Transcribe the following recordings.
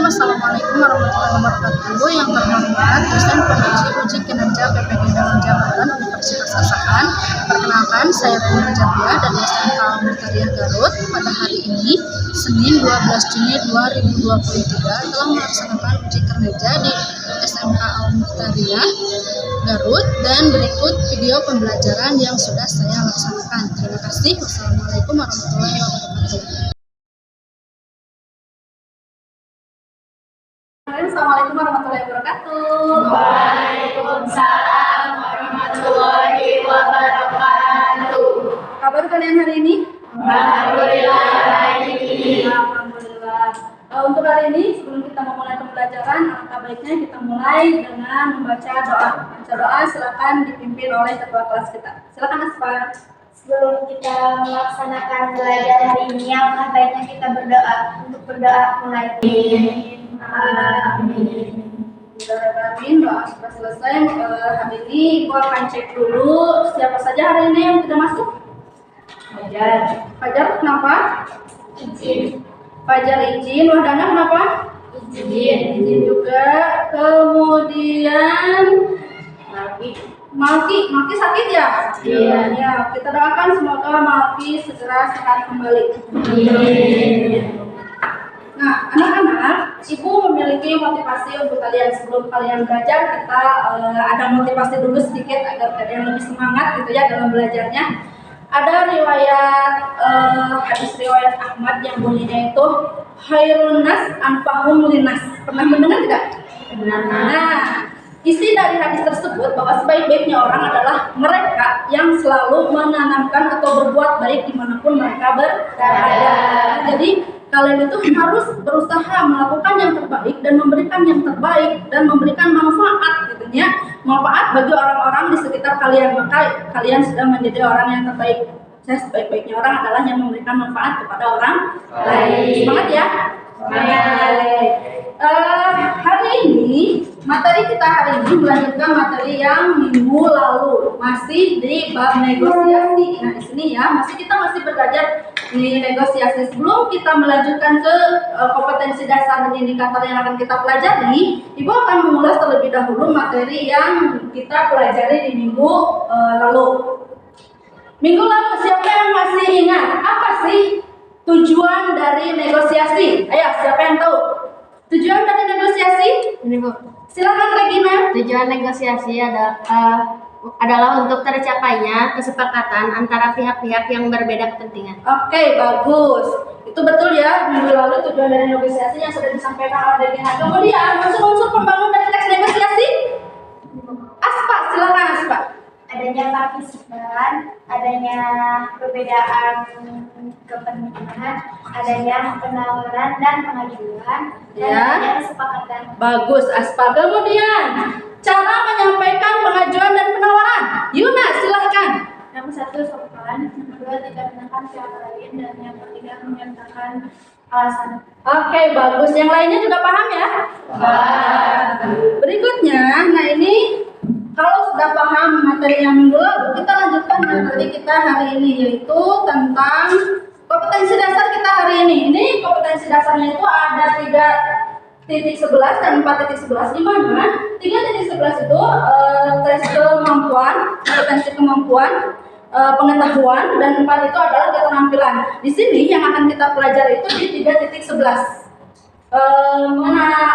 Wassalamualaikum warahmatullahi wabarakatuh. Yang terhormat dosen penguji uji kinerja PPG dalam jabatan Universitas Asahan. Perkenalkan, saya Rani Jabia dari SMK Al-Muhtariah Garut. Pada hari ini, Senin 12 Juni 2023, telah melaksanakan uji kinerja di SMK Al-Muhtariah Garut, dan berikut video pembelajaran yang sudah saya laksanakan. Terima kasih. Wassalamualaikum warahmatullahi wabarakatuh. Assalamualaikum warahmatullahi wabarakatuh. Waalaikumsalam warahmatullahi wabarakatuh. Kabar kalian hari ini? Alhamdulillah hari ini. Alhamdulillah. Untuk hari ini, sebelum kita memulai pembelajaran, alangkah baiknya kita mulai dengan membaca doa. Baca doa silakan dipimpin oleh ketua kelas kita. Silakan Aspa. Sebelum kita melaksanakan belajar hari ini, alangkah baiknya kita berdoa. Untuk berdoa mulai. Amin. Amin. Doa sudah selesai. Hari ini Ibu akan cek dulu siapa saja hari ini yang tidak masuk. Fajar kenapa? Izin. Fajar izin. Wahdana kenapa? Izin. Izin juga. Kemudian Malki sakit ya? Iya. Ya, kita doakan semoga Malki segera sehat kembali. Nah, anak-anak, Ibu memiliki motivasi untuk kalian. Sebelum kalian belajar, kita ada motivasi dulu sedikit agar kalian lebih semangat gitu ya dalam belajarnya. Ada riwayat hadis riwayat Ahmad yang bunyinya itu khairun nas anfa'uhum linnas. Pernah mendengar tidak? Nah, isi dari hadis tersebut bahwa sebaik-baiknya orang adalah mereka yang selalu menanamkan atau berbuat baik dimanapun mereka berada. Jadi kalian itu harus berusaha melakukan yang terbaik dan memberikan yang terbaik dan memberikan manfaat gitu ya, manfaat bagi orang-orang di sekitar kalian, maka kalian sudah menjadi orang yang terbaik. Saya sebaik-baiknya orang adalah yang memberikan manfaat kepada orang lain. Semangat ya. Hari ini materi kita hari ini melanjutkan materi yang minggu lalu, masih di bab negosiasi. Nah, di sini ya, kita masih belajar di negosiasi. Sebelum kita melanjutkan ke kompetensi dasar dan indikator yang akan kita pelajari, Ibu akan mengulas terlebih dahulu materi yang kita pelajari di minggu lalu. Minggu lalu siapa yang masih ingat apa sih tujuan dari negosiasi? Ayo, siapa yang tahu tujuan dari negosiasi? Ini Bu, Silakan Regina. tujuan negosiasi adalah untuk tercapainya kesepakatan antara pihak-pihak yang berbeda kepentingan. Oke, bagus. Itu betul ya. Minggu lalu tujuan dari negosiasi yang sudah disampaikan oleh Regina. Kemudian unsur-unsur pembangun dari teks negosiasi. Aspa, silakan Aspa. Adanya partisipan, adanya perbedaan kepentingan, adanya penawaran dan pengajuan, dan Ya. adanya kesepakatan. Bagus Aspa. Kemudian cara menyampaikan pengajuan dan penawaran. Yuna, silahkan. Yang satu sopan, yang kedua tidak menekan pihak lain, dan yang ketiga menyatakan alasan. Oke, bagus. Yang lainnya juga paham ya? Berikutnya, nah ini kalau sudah paham materi yang minggu lalu, kita lanjutkan materi kita hari ini, yaitu tentang kompetensi dasar kita hari ini. Ini kompetensi dasarnya itu ada 3.11 dan 4.11, di mana 3.11 itu tes kemampuan, kompetensi kemampuan, pengetahuan, dan 4 itu adalah keterampilan. Di sini yang akan kita pelajari itu di 3.11.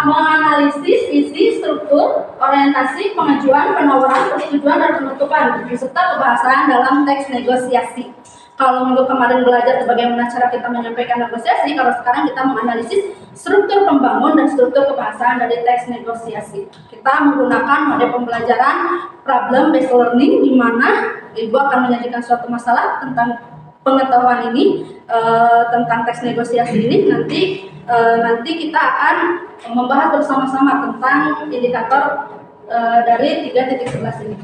Menganalisis isi, struktur, orientasi, pengajuan, penawaran, persetujuan, dan penutupan, serta kebahasan dalam teks negosiasi. Kalau minggu kemarin belajar bagaimana cara kita menyampaikan negosiasi, kalau sekarang kita menganalisis struktur pembangun dan struktur kebahasan dari teks negosiasi. Kita menggunakan model pembelajaran problem based learning, di mana Ibu akan menyajikan suatu masalah tentang pengetahuan ini, tentang teks negosiasi ini. Nanti kita akan membahas bersama-sama tentang indikator dari 3.11 ini.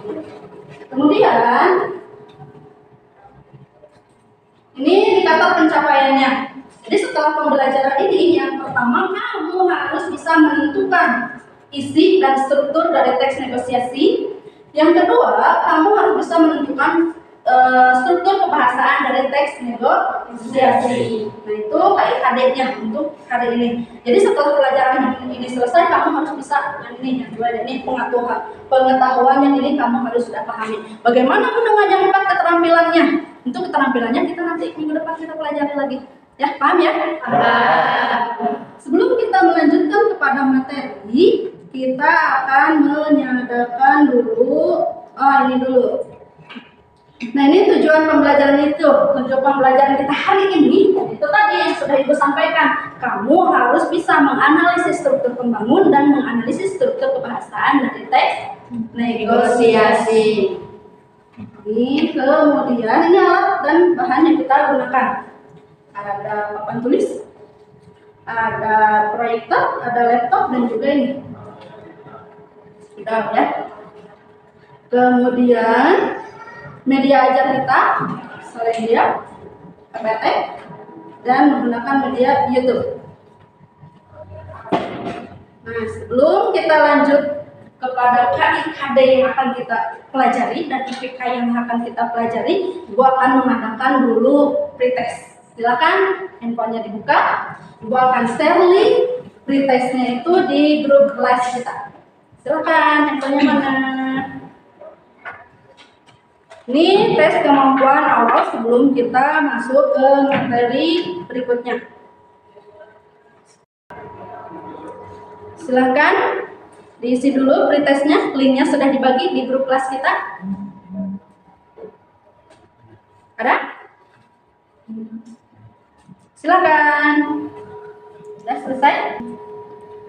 Kemudian ini indikator pencapaiannya. Jadi setelah pembelajaran ini, yang pertama kamu harus bisa menentukan isi dan struktur dari teks negosiasi. Yang kedua, kamu harus bisa menentukan struktur kebahasaan dari teks negosiasi. Nah itu KIKD-nya untuk hari ini. Jadi setelah pelajaran ini selesai, kamu harus bisa yang ini, yang dua ini pengetahuan yang ini kamu harus sudah pahami. Bagaimana dengan yang 4 keterampilannya? Untuk keterampilannya kita nanti minggu depan kita pelajari lagi. Ya, paham ya? Sebelum kita melanjutkan kepada materi, kita akan menyatakan dulu, ini dulu. Nah ini tujuan pembelajaran itu, tujuan pembelajaran kita hari ini itu tadi yang sudah Ibu sampaikan. Kamu harus bisa menganalisis struktur pembangun dan menganalisis struktur kebahasaan dari teks negosiasi. Ini kemudian ini alat dan bahan yang kita gunakan. Ada papan tulis, ada proyektor, ada laptop dan juga ini. Sudah ya. Kemudian media ajar kita, selain dia, PPT, dan menggunakan media YouTube. Nah, sebelum kita lanjut kepada KIKD yang akan kita pelajari dan IPK yang akan kita pelajari, Ibu akan mengadakan dulu pretest. Silakan handphonenya dibuka. Ibu akan share link pretestnya itu di grup kelas kita. Silakan handphonenya mana? Ini tes kemampuan awal sebelum kita masuk ke materi berikutnya. Silakan diisi dulu pretestnya, linknya sudah dibagi di grup kelas kita. Ada? Silakan. Sudah selesai?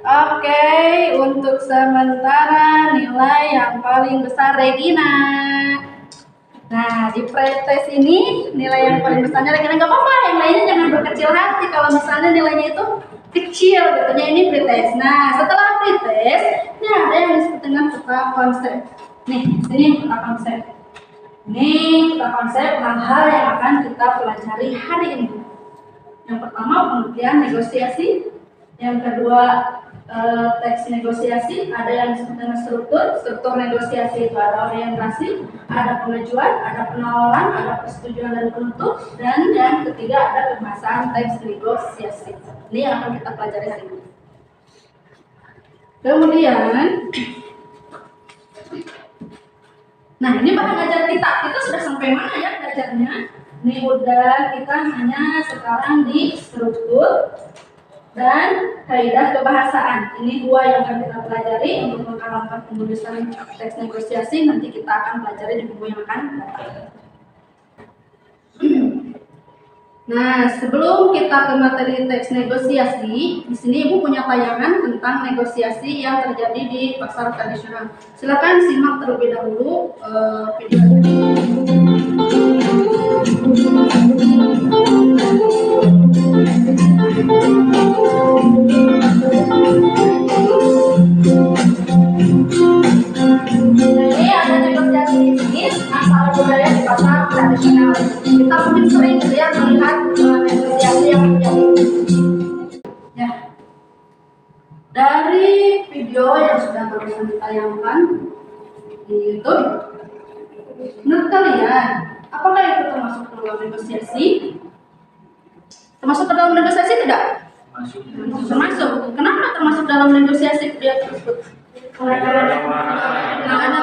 Oke, untuk sementara nilai yang paling besar Regina. Nah, di pretest ini nilai yang paling besarnya Regina, nggak apa-apa, yang lainnya jangan berkecil hati kalau misalnya nilainya itu kecil, gitu ini pretest. Nah, setelah pretest, ini ada yang disebut dengan peta konsep. Nih, sini peta konsep. Ini peta konsep hal-hal yang akan kita pelajari hari ini. Yang pertama pengertian negosiasi, yang kedua teks negosiasi, ada yang disebut dengan struktur negosiasi itu ada orientasi, ada pengajuan, ada penawaran, ada persetujuan dan penutup, dan yang ketiga ada kebahasaan teks negosiasi. Ini yang akan kita pelajari hari ini. Kemudian, nah ini bahan ajar kita sudah sampai mana ya belajarnya? Ini udah kita hanya sekarang di struktur dan kaidah kebahasaan. Ini dua yang akan kita pelajari untuk langkah-langkah penulisan teks negosiasi. Nanti kita akan pelajari di buku yang akan datang. Nah, sebelum kita ke materi teks negosiasi, di sini Ibu punya tayangan tentang negosiasi yang terjadi di pasar tradisional. Silakan simak terlebih dahulu videonya. Ini ada negosiasi di sini masalah budaya di pasar tradisional. Kita mungkin sering melihat negosiasi yang terjadi. Ya, dari video yang sudah barusan ditayangkan di YouTube, menurut kalian apakah itu termasuk dalam negosiasi? Termasuk ke dalam negosiasi tidak? Termasuk. Kenapa termasuk dalam negosiasi dia tersebut? Ada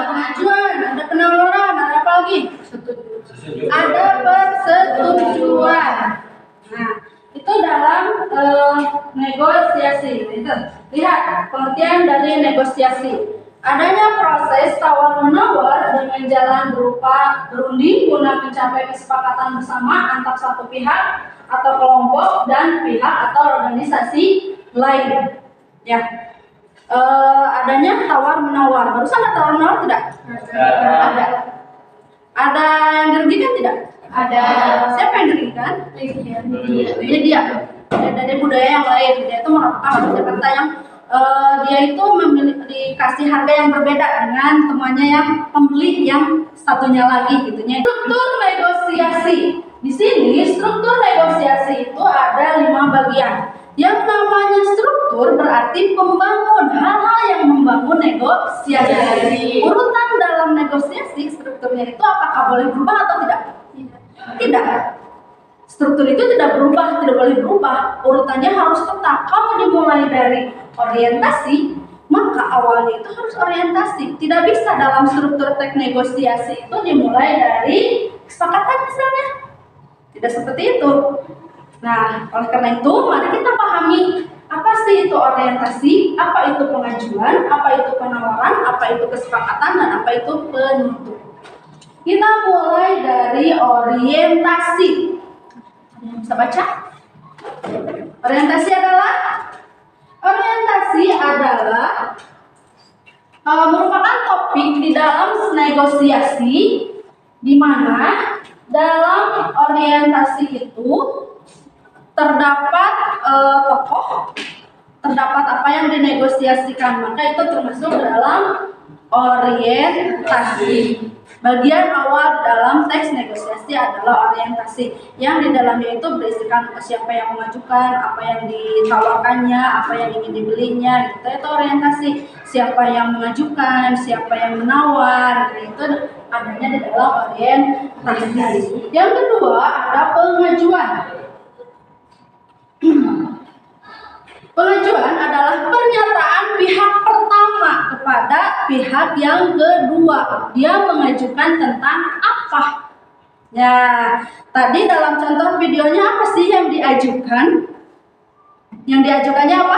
pengajuan, ada penawaran, ada apa lagi? Ada persetujuan. Nah, itu dalam negosiasi. Itu. Lihat pengertian dari negosiasi. Adanya proses tawar-menawar dengan jalan berupa berunding guna mencapai kesepakatan bersama antar satu pihak atau kelompok dan pihak atau organisasi lain. Ya, adanya tawar-menawar. Barusan ada tawar-menawar tidak? Ada. Ada yang dirugikan tidak? Ada. Siapa yang dirugikan? Dia. Dari budaya yang lain. Dia itu merupakan Jakarta yang dia itu dikasih harga yang berbeda dengan temannya yang pembeli yang satunya lagi gitunya. Struktur negosiasi. Di sini struktur negosiasi itu ada 5 bagian. Yang namanya struktur berarti pembangun, hal-hal yang membangun negosiasi. Urutan dalam negosiasi strukturnya itu apakah boleh berubah atau tidak? Tidak. Struktur itu tidak berubah, tidak boleh berubah. Urutannya harus tetap. Kalau dimulai dari orientasi, maka awalnya itu harus orientasi. Tidak bisa dalam struktur teks negosiasi itu dimulai dari kesepakatan misalnya. Tidak seperti itu. Nah, oleh karena itu, mari kita pahami apa sih itu orientasi, apa itu pengajuan, apa itu penawaran, apa itu kesepakatan, dan apa itu penutup. Kita mulai dari orientasi. Ada yang bisa baca? Orientasi adalah merupakan topik di dalam negosiasi di mana dalam orientasi itu terdapat tokoh, terdapat apa yang dinegosiasikan, maka itu termasuk dalam orientasi. Bagian awal dalam teks negosiasi adalah orientasi, yang di dalamnya itu berisikan siapa yang mengajukan, apa yang ditawarkannya, apa yang ingin dibelinya, gitu. Itu orientasi. Siapa yang mengajukan, siapa yang menawar, itu adanya di dalam orientasi. Yang kedua ada pengajuan. Pengajuan adalah pernyataan pihak pertama kepada pihak yang kedua. Dia mengajukan tentang apa? Ya, tadi dalam contoh videonya apa sih yang diajukan? Yang diajukannya apa?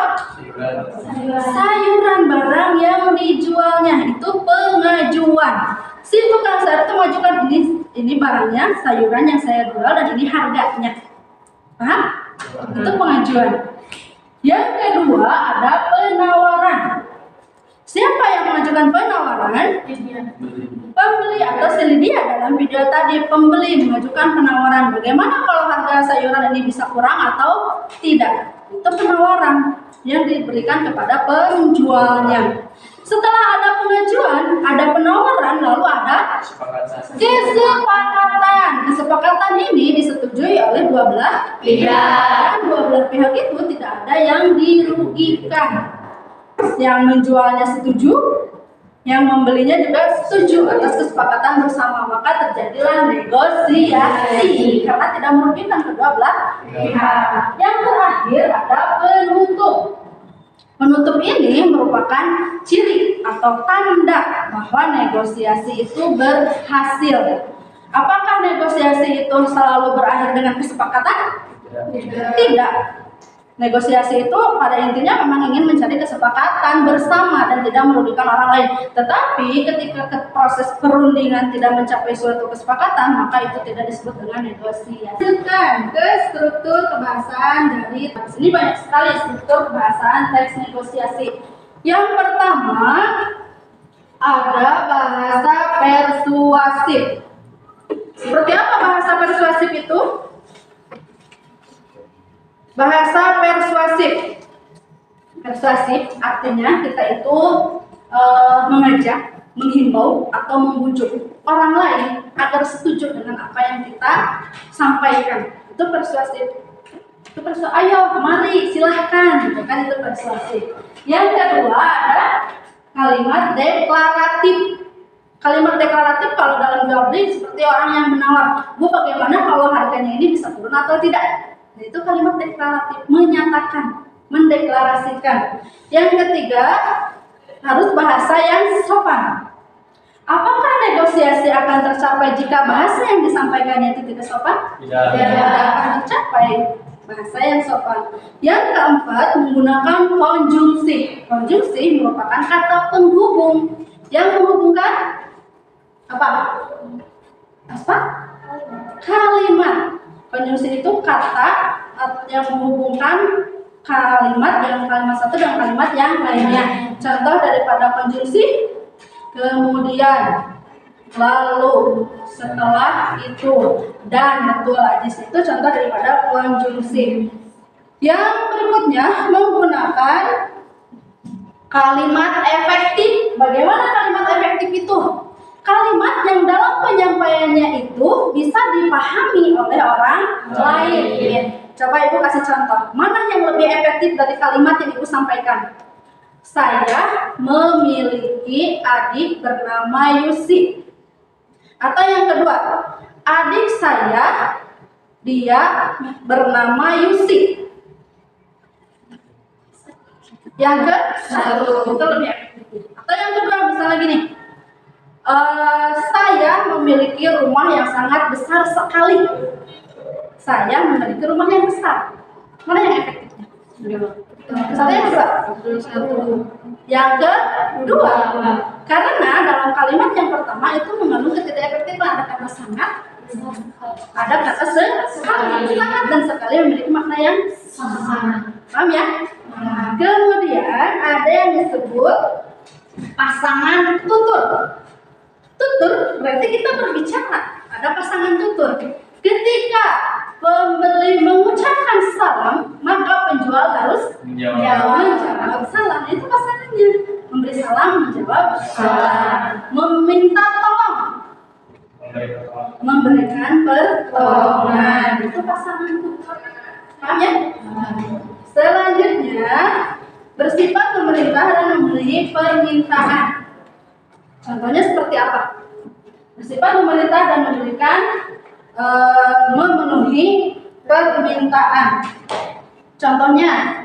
Sayuran, barang yang dijualnya, itu pengajuan. Si tukang sayur itu mengajukan ini barangnya, sayuran yang saya jual dan ini harganya. Paham? Itu pengajuan. Yang kedua ada penawaran. Siapa yang mengajukan penawaran? Pembeli atau si Lydia dalam video tadi. Pembeli mengajukan penawaran. Bagaimana kalau harga sayuran ini bisa kurang atau tidak? Itu penawaran yang diberikan kepada penjualnya. Setelah ada pengajuan, ada penawaran, lalu ada kesepakatan. Kesepakatan ini disetujui oleh dua belah pihak. Dua belah pihak itu tidak ada yang dirugikan. Yang menjualnya setuju, yang membelinya juga setuju atas kesepakatan bersama, maka terjadilah negosiasi karena tidak merugikan kedua belah pihak. Yang terakhir ada penutup. Penutup ini merupakan ciri atau tanda bahwa negosiasi itu berhasil. Apakah negosiasi itu selalu berakhir dengan kesepakatan? Tidak. Negosiasi itu pada intinya memang ingin mencari kesepakatan bersama dan tidak merugikan orang lain. Tetapi ketika proses perundingan tidak mencapai suatu kesepakatan, maka itu tidak disebut dengan negosiasi. Lanjutkan ke struktur kebahasaan dari teks. Ini banyak sekali struktur kebahasaan teks negosiasi. Yang pertama ada bahasa persuasif. Seperti apa bahasa persuasif itu? Bahasa persuasif. Persuasif artinya kita itu mengajak, menghimbau atau membujuk orang lain agar setuju dengan apa yang kita sampaikan. Itu persuasif. Itu ayo, mari, silahkan, gitu kan, itu persuasif. Yang kedua ada kalimat deklaratif. Kalimat deklaratif kalau dalam jual beli seperti orang yang menawar, Bu, bagaimana kalau harganya ini bisa turun atau tidak? Itu kalimat deklaratif, menyatakan, mendeklarasikan. Yang ketiga, harus bahasa yang sopan. Apakah negosiasi akan tercapai jika bahasa yang disampaikannya itu tidak sopan? Tidak akan tercapai. Bahasa yang sopan. Yang keempat, menggunakan konjungsi. Konjungsi merupakan kata penghubung yang menghubungkan apa? Kalimat. Konjungsi itu kata yang menghubungkan kalimat dengan kalimat satu dengan kalimat yang lainnya. Contoh daripada konjungsi, kemudian, lalu, setelah itu, dan, betul. Di situ contoh daripada konjungsi. Yang berikutnya menggunakan kalimat efektif. Bagaimana kalimat efektif itu? Kalimat yang dalam penyampaiannya itu bisa dipahami oleh orang lain. Coba Ibu kasih contoh. Mana yang lebih efektif dari kalimat yang Ibu sampaikan? Saya memiliki adik bernama Yusi. Atau yang kedua, adik saya dia bernama Yusi. Yang kedua, itu lebih efektif. Atau yang kedua, misalnya gini. Saya memiliki rumah yang sangat besar sekali. Saya memiliki rumah yang besar. Mana yang efektifnya? Misalnya yang kedua. Yang kedua. Karena dalam kalimat yang pertama itu mengandung ketidakefektifan. Ada kata sangat, ada kata sekali. Sangat dan sekali memiliki makna yang sama. Paham ya? Kemudian ada yang disebut pasangan tutur. Tutur berarti kita berbicara, ada pasangan tutur. Ketika pembeli mengucapkan salam, maka penjual harus menjawab salam. Itu pasangannya. Memberi salam, menjawab salam. Meminta tolong, memberikan pertolongan. Itu pasangan tutur. Paham ya? Selanjutnya bersifat memerintah dan memberi permintaan. Contohnya seperti apa? Bersifat memerintah dan memberikan memenuhi permintaan. Contohnya,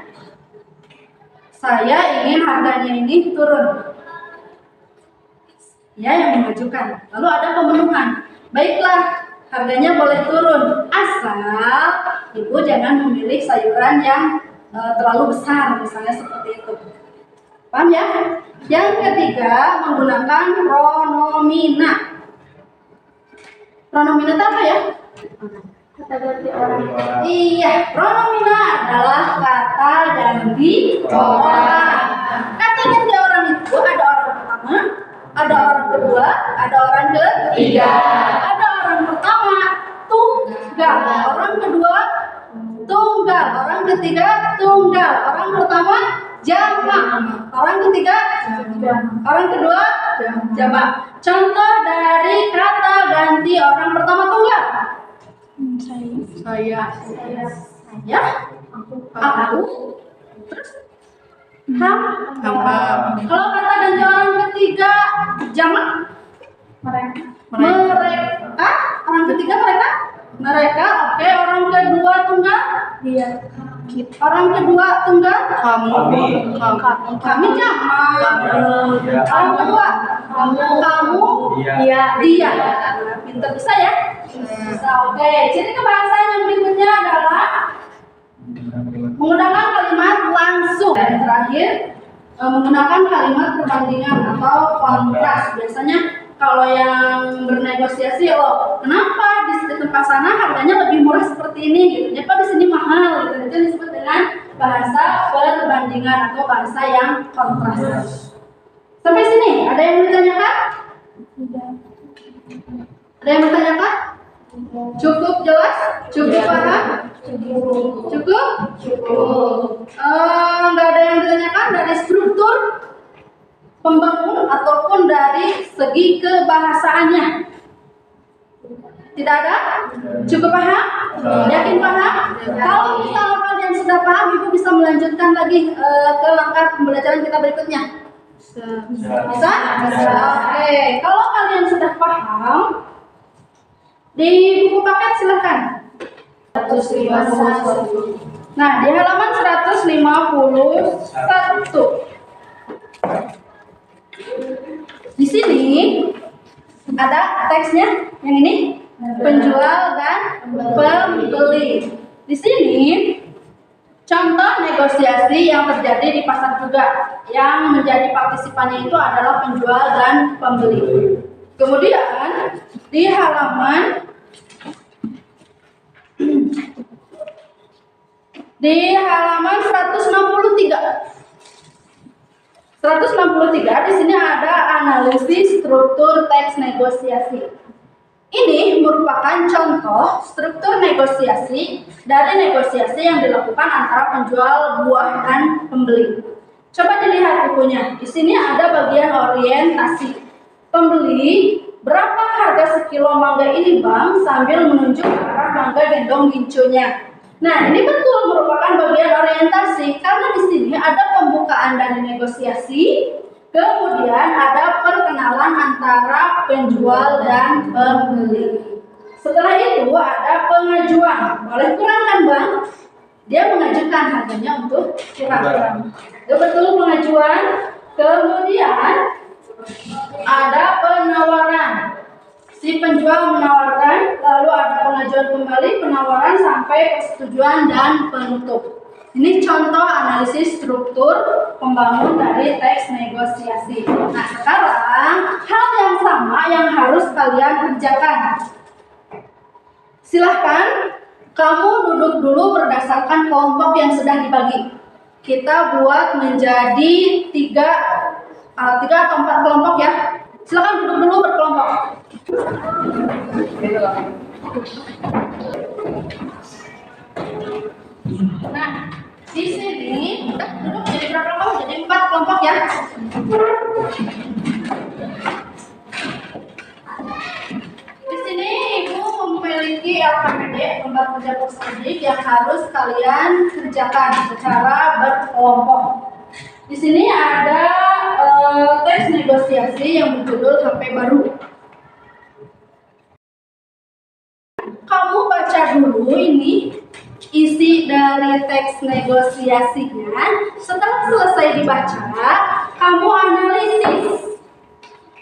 saya ingin harganya ini turun. Ya, yang mengajukan. Lalu ada pemenuhan. Baiklah, harganya boleh turun. Asal Ibu jangan memilih sayuran yang terlalu besar, misalnya seperti itu. Paham ya? Yang ketiga, menggunakan pronomina. Pronomina itu apa ya? Kata ganti orang. Iya, pronomina adalah kata ganti orang. Kata ganti orang itu ada orang pertama, ada orang kedua, ada orang ketiga. Ada orang pertama tunggal, orang kedua tunggal, orang ketiga tunggal, orang pertama jamak, orang ketiga orang kedua jamak. Contoh dari kata ganti orang pertama tunggal. Saya, aku, terus hamba. Kalau kata ganti orang ketiga jamak, mereka. Orang ketiga mereka. Oke, orang kedua tunggal, dia. Orang kedua tunggal, kami jamak. Orang kedua, kamu, dia. Pintar bisa ya? Bisa. Oke, jadi kebahasaan yang berikutnya adalah menggunakan kalimat langsung. Dan terakhir, menggunakan kalimat perbandingan atau kontras. Biasanya kalau yang bernegosiasi, kenapa di tempat sana harganya lebih murah seperti ini gitu. Kenapa di sini mahal gitu. Itu disebut dengan bahasa perbandingan atau bahasa yang kontras. Sampai sini ada yang bertanyakan? Ada yang bertanyakan? Cukup jelas? Cukup paham? Cukup? Nggak ada yang bertanyakan dari struktur pembangun ataupun dari segi kebahasaannya? Tidak ada? Cukup paham? Yakin paham? Kalau misalnya kalian sudah paham, Ibu bisa melanjutkan lagi ke langkah pembelajaran kita berikutnya. Bisa? Oke. Kalau kalian sudah paham, di buku paket silakan. 151. Nah, di halaman 151. Di sini ada teksnya yang ini, penjual dan pembeli. Di sini contoh negosiasi yang terjadi di pasar juga, yang menjadi partisipannya itu adalah penjual dan pembeli. Kemudian di halaman 163 di sini ada analisis struktur teks negosiasi. Ini merupakan contoh struktur negosiasi dari negosiasi yang dilakukan antara penjual buah dan pembeli. Coba dilihat bukunya. Di sini ada bagian orientasi. Pembeli, berapa harga sekilo mangga ini, Bang? Sambil menunjuk ke arah mangga gendong gincunya. Nah, ini betul merupakan bagian orientasi karena di sini ada pembukaan dari negosiasi, kemudian ada perkenalan antara penjual dan pembeli. Setelah itu ada pengajuan. Boleh kurang kan, Bang? Dia mengajukan harganya untuk kurang-kurang. Itu betul pengajuan. Kemudian ada penawaran. Si penjual menawarkan, lalu ada pengajuan kembali, penawaran sampai persetujuan dan penutup. Ini contoh analisis struktur pembangun dari teks negosiasi. Nah, sekarang hal yang sama yang harus kalian kerjakan. Silahkan kamu duduk dulu berdasarkan kelompok yang sudah dibagi. Kita buat menjadi 3 atau 4 kelompok ya. Silahkan duduk dulu berkelompok. Nah, di sini duduk jadi berapa kelompok? Jadi 4 kelompok ya. Di sini Ibu memiliki LKPD, lembar kerja persedik yang harus kalian kerjakan secara berkelompok. Di sini ada teks negosiasi yang berjudul HP baru. Kamu baca dulu ini isi dari teks negosiasinya. Setelah selesai dibaca, kamu analisis.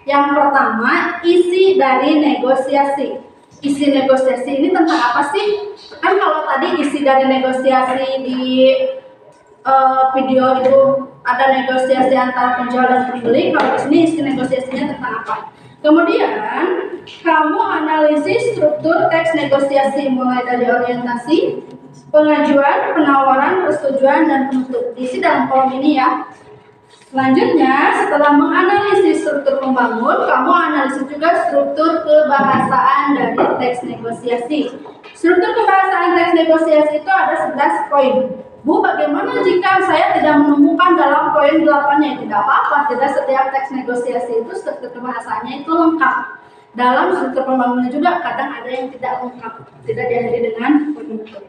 Yang pertama, isi dari negosiasi. Isi negosiasi ini tentang apa sih? Kan kalau tadi isi dari negosiasi di video itu ada negosiasi antara penjual dan pembeli. Kalau di sini isi negosiasinya tentang apa? Kemudian kamu analisis struktur teks negosiasi mulai dari orientasi, pengajuan, penawaran, persetujuan, dan penutup. Diisi dalam kolom ini ya. Selanjutnya, setelah menganalisis struktur pembangun, kamu analisis juga struktur kebahasaan dari teks negosiasi. Struktur kebahasaan teks negosiasi itu ada 11 poin. Bu, bagaimana jika saya tidak menemukan dalam poin 8-nya? Tidak apa-apa, tidak setiap teks negosiasi itu struktur kebahasaannya itu lengkap. Dalam struktur pembangunan juga kadang ada yang tidak lengkap, tidak diakhiri dengan penutup.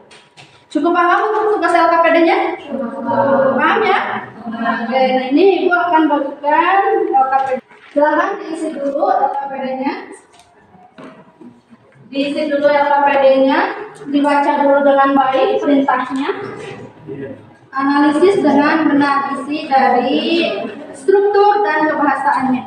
Cukup paham untuk tugas LKPD-nya? Paham ya? Oke, nah ini Ibu akan bagikan LKPD. Silahkan diisi dulu LKPD-nya. Diisi dulu LKPD-nya, dibaca dulu dengan baik perintahnya. Analisis dengan benar isi dari struktur dan kebahasaannya.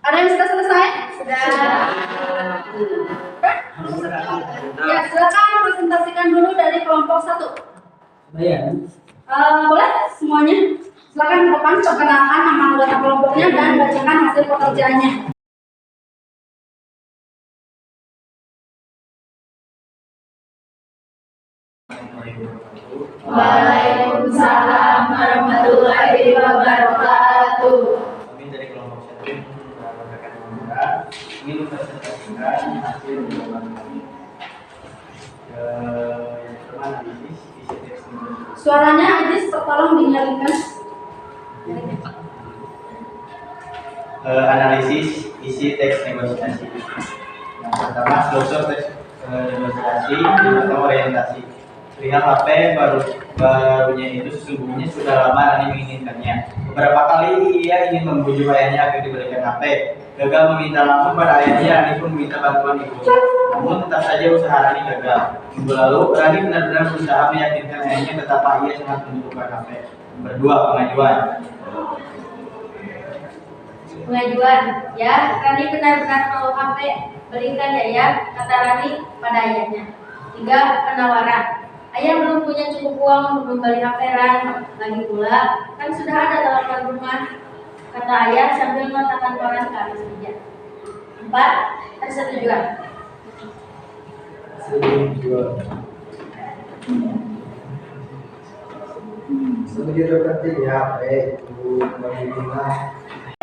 Ada yang sudah selesai? Sudah. Ya, silakan presentasikan dulu dari kelompok 1. Boleh semuanya? Silakan ke depan, perkenalkan nama anggota kelompoknya dan bacakan hasil pekerjaannya. Waalaikumsalam warahmatullahi wabarakatuh. Kami dari kelompok 1 mendapatkan pembuka ingin mempresentasikan hasil pengembangan kami. Yang pertama analisis isi teks negosiasi. Suaranya Adis, tolong dinyalakan. Analisis isi teks negosiasi. Yang pertama struktur teks negosiasi atau orientasi. Perihal HP barunya itu sesungguhnya sudah lama Rani menginginkannya. Beberapa kali ia ingin membujuk ayahnya agar diberikan HP. Gagal meminta langsung pada ayahnya, Rani pun meminta bantuan ibu. Namun tetap saja usaha Rani gagal. Minggu lalu, Rani benar-benar berusaha meyakinkan ayahnya betapa ia sangat membutuhkan HP. Berdua, pengajuan. Pengajuan, ya, Rani benar-benar mau HP, berikan ya, kata Rani pada ayahnya. 3. Penawaran. Ayah belum punya cukup uang untuk membeli HP Ran, lagi pula kan sudah ada telepon rumah, kata ayah sambil meletakkan koran ke atas meja. 4. Persetujuan. Sebegitu pentingnya HP itu bagaimana?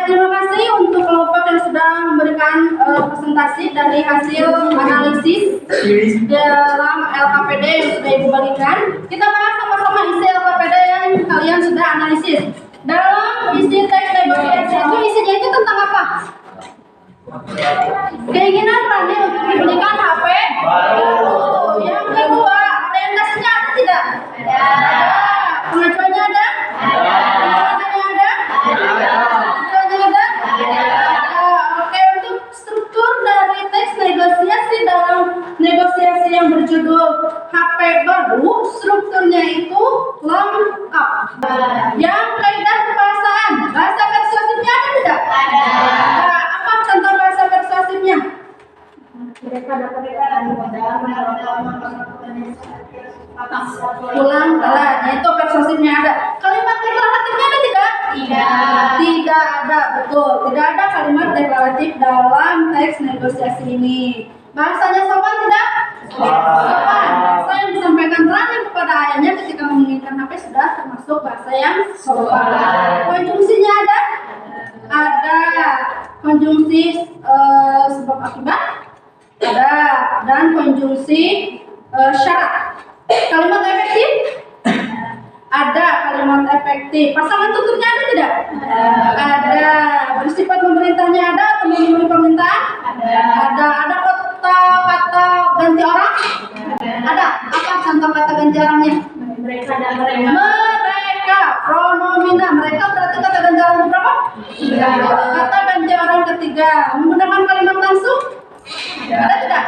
Terima kasih untuk kelompok yang sudah memberikan presentasi dari hasil analisis dalam LKPD yang sudah Ibu bagikan. Kita bahas sama-sama isi LKPD yang kalian sudah analisis. Dalam isi teks negosiasi itu isinya itu tentang apa? Keinginan Rani untuk dibelikan HP baru. Yang kedua, orientasinya ada tidak? Ada. Pengajuannya ada? Ada. Pengajuannya ada? Pengajuannya ada? Oke, untuk struktur dari teks negosiasi dalam negosiasi yang berjudul HP baru, strukturnya itu lengkap. Yang kaidah kebahasaan, bahasa persuasifnya ada tidak? Ada. Apa contoh bahasa persuasifnya? Ulang telah, itu persuasifnya ada. Kalimat deklaratifnya ada tidak? Tidak. Tidak ada, betul. Tidak ada kalimat deklaratif dalam teks negosiasi ini. Bahasanya sopan tidak? Sopan. Bahasa yang disampaikan Rani kepada ayahnya ketika menginginkan HP sudah termasuk bahasa yang sopan. Konjungsinya ada? Ada. Konjungsi sebab akibat? Ada. Dan konjungsi syarat. Kalimat efektif? Ada kalimat efektif. Pasangan tuturnya ada tidak? Ada. Bersifat memerintahnya ada atau memenuhi permintaan? Ada. Ada kata ganti orang? Ada. Apa contoh kata ganti orangnya? Mereka dan mereka. Mereka. Pronomina. Mereka berarti kata ganti orang berapa? Tiga. Kata ganti orang ketiga. Menggunakan kalimat langsung? Ada tidak?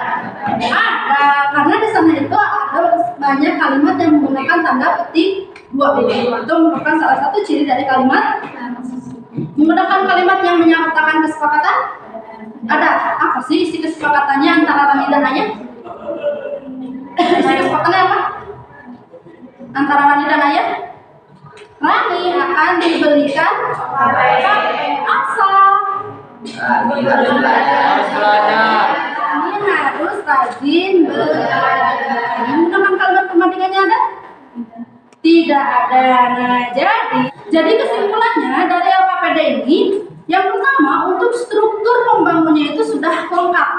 Ada. Karena di sana itu ada banyak kalimat yang menggunakan tanda petik dua. Itu merupakan salah satu ciri dari kalimat. Menggunakan kalimat yang menyatakan kesepakatan? Ada. Apa sih isi kesepakatannya antara Rani dan ayah? Isi kesepakatannya apa? Antara Rani dan ayah? Rani akan dibelikan HP asal. Ini harus rajin belajar. Menggunakan kalimat perbandingannya ada? Tidak ada. Nah, jadi kesimpulannya dari LKPD ini, yang pertama untuk struktur pembangunnya itu sudah lengkap.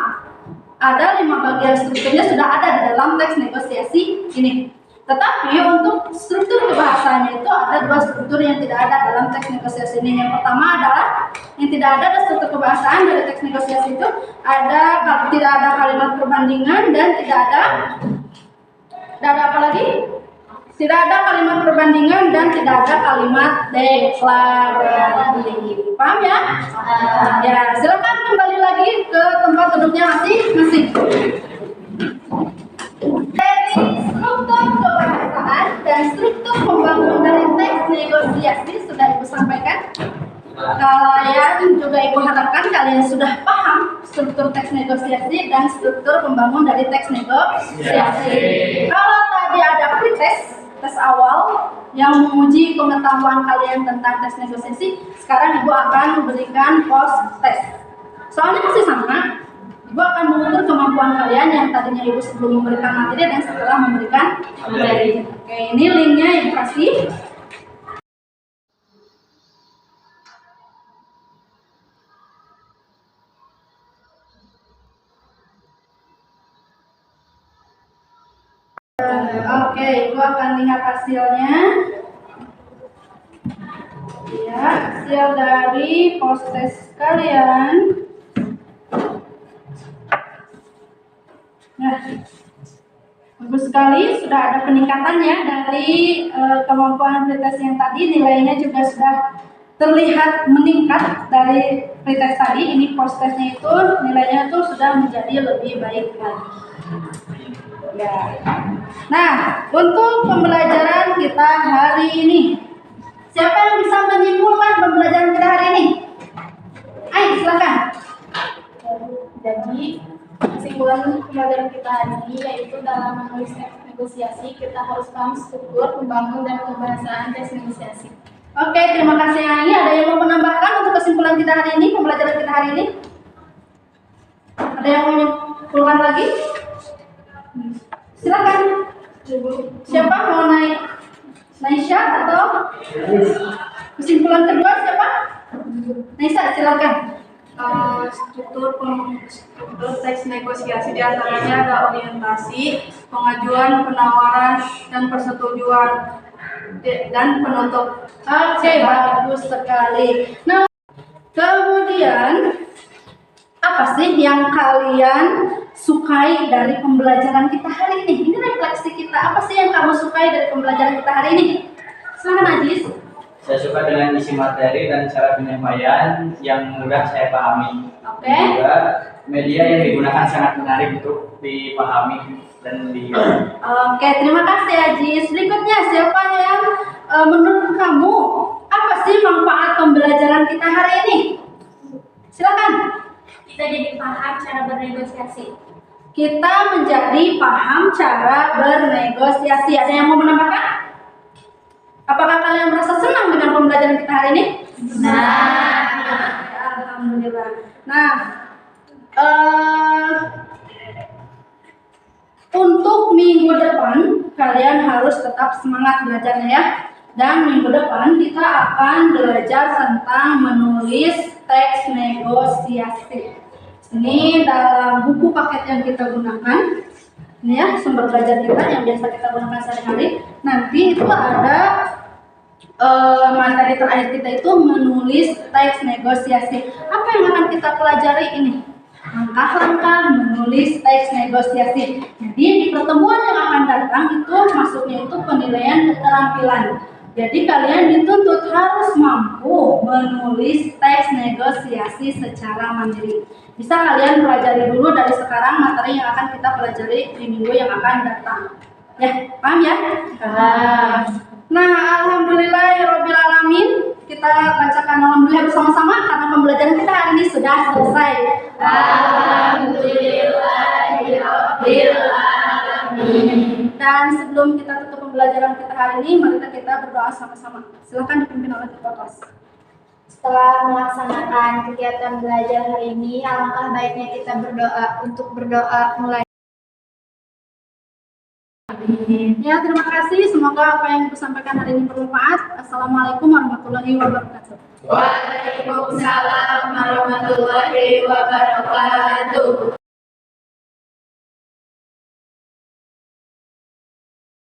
Ada 5 bagian strukturnya sudah ada di dalam teks negosiasi ini. Tetapi untuk struktur kebahasaannya itu ada 2 struktur yang tidak ada dalam teks negosiasi ini. Yang pertama adalah yang tidak ada struktur kebahasaan dari teks negosiasi itu tidak ada kalimat perbandingan dan tidak ada apa lagi? Tidak ada kalimat perbandingan dan tidak ada kalimat deklarasi. Paham ya? Ya, silakan kembali lagi ke tempat duduknya masing-masing. Dari struktur kebahasaan dan struktur pembangunan dari teks negosiasi sudah Ibu sampaikan. Kalian juga Ibu harapkan kalian sudah paham struktur teks negosiasi dan struktur pembangun dari teks negosiasi. Kalau tadi ada pretest, tes awal yang menguji pengetahuan kalian tentang tes negosiasi, sekarang Ibu akan memberikan post test. Soalnya masih sama. Ibu akan mengukur kemampuan kalian yang tadinya Ibu sebelum memberikan materi dan setelah memberikan materi. Oke, ini linknya Ibu kasih. Oke, Ibu akan lihat hasilnya. Ya, hasil dari post test kalian. Nah, bagus sekali, sudah ada peningkatannya dari kemampuan pretest yang tadi, nilainya juga sudah terlihat meningkat dari pretest tadi. Ini post testnya itu nilainya itu sudah menjadi lebih baik lagi. Ya. Nah, untuk pembelajaran kita hari ini, siapa yang bisa menyimpulkan pembelajaran kita hari ini? Ayo, silakan. Jadi kesimpulan pembelajaran kita hari ini yaitu dalam menulis teks negosiasi kita harus paham struktur, pembangun, dan kebahasaan teks negosiasi. Oke, terima kasih Ai. Ada yang mau menambahkan untuk kesimpulan kita hari ini, pembelajaran kita hari ini? Ada yang mau menyimpulkan lagi? Silakan. Siapa mau naik? Naisha atau kesimpulan kedua siapa? Naisha, silakan. Struktur teks negosiasi diantaranya ada orientasi, pengajuan, penawaran, dan persetujuan. dan penutup. Oke, bagus sekali. Nah, kemudian apa sih yang kalian sukai dari pembelajaran kita hari ini? Ini refleksi kita. Apa sih yang kamu sukai dari pembelajaran kita hari ini? Silakan Najis. Saya suka dengan isi materi dan cara penyampaian yang mudah saya pahami. Oke. Juga media yang digunakan sangat menarik untuk dipahami dan di. Oke, terima kasih Ajis. Berikutnya siapa yang menurut kamu apa sih manfaat pembelajaran kita hari ini? Silakan. Kita jadi paham cara bernegosiasi. Kita menjadi paham cara bernegosiasi. Ada yang mau menambahkan? Apakah kalian merasa senang dengan pembelajaran kita hari ini? Alhamdulillah. Nah, untuk minggu depan kalian harus tetap semangat belajarnya ya. Dan minggu depan kita akan belajar tentang menulis teks negosiasi. Ini dalam buku paket yang kita gunakan. Ini ya sumber belajar kita yang biasa kita gunakan sehari-hari. Nanti itu ada materi terakhir kita itu menulis teks negosiasi. Apa yang akan kita pelajari ini? Langkah-langkah menulis teks negosiasi. Jadi di pertemuan yang akan datang itu masuknya itu penilaian keterampilan. Jadi kalian dituntut harus mampu menulis teks negosiasi secara mandiri. Bisa kalian pelajari dulu dari sekarang materi yang akan kita pelajari di minggu yang akan datang. Ya, paham ya? Nah, alhamdulillahirabbil alamin. Kita bacakan alhamdulillah bersama-sama karena pembelajaran kita hari ini sudah selesai. Alhamdulillahirabbil alamin. Dan sebelum kita tutup pembelajaran kita hari ini, mari kita berdoa sama-sama. Silakan dipimpin oleh Ketua Kelas. Setelah melaksanakan kegiatan belajar hari ini, alangkah baiknya kita berdoa mulai. Ya, terima kasih. Semoga apa yang disampaikan hari ini bermanfaat. Assalamualaikum warahmatullahi wabarakatuh. Waalaikumsalam warahmatullahi wabarakatuh.